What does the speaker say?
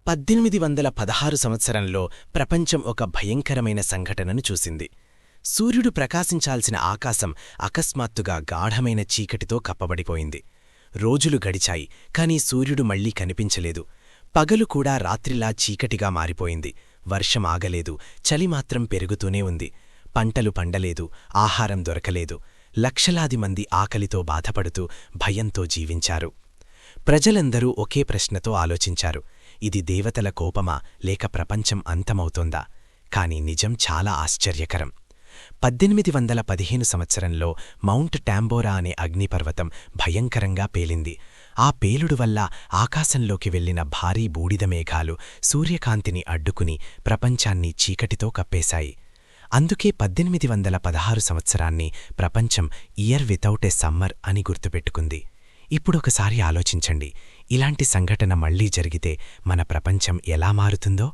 1816 సంవత్సరంలో ప్రపంచం ఒక భయంకరమైన సంఘటనను చూసింది. సూర్యుడు ప్రకాశించాల్సిన ఆకాశం అకస్మాత్తుగా గాఢమైన చీకటితో కప్పబడిపోయింది. రోజులు గడిచాయి, కాని సూర్యుడు మళ్లీ కనిపించలేదు. పగలు కూడా రాత్రిలా చీకటిగా మారిపోయింది. వర్షం ఆగలేదు, చలి మాత్రం పెరుగుతూనే ఉంది. పంటలు పండలేదు, ఆహారం దొరకలేదు. లక్షలాది మంది ఆకలితో బాధపడుతూ భయంతో జీవించారు. ప్రజలందరూ ఒకే ప్రశ్నతో ఆలోచించారు: ఇది దేవతల కోపమా, లేక ప్రపంచం అంతమవుతోందా? కాని నిజం చాలా ఆశ్చర్యకరం. 1815 సంవత్సరంలో మౌంట్ టాంబోరా అనే అగ్నిపర్వతం భయంకరంగా పేలింది. ఆ పేలుడు వల్ల ఆకాశంలోకి వెళ్లిన భారీ బూడిద మేఘాలు సూర్యకాంతిని అడ్డుకుని ప్రపంచాన్ని చీకటితో కప్పేశాయి. అందుకే 1816 సంవత్సరాన్ని ప్రపంచం ఇయర్ వితౌట్ ఎ సమ్మర్ అని గుర్తుపెట్టుకుంది. ఇప్పుడొకసారి ఆలోచించండి, ఇలాంటి సంఘటన మళ్లీ జరిగితే మన ప్రపంచం ఎలా మారుతుందో.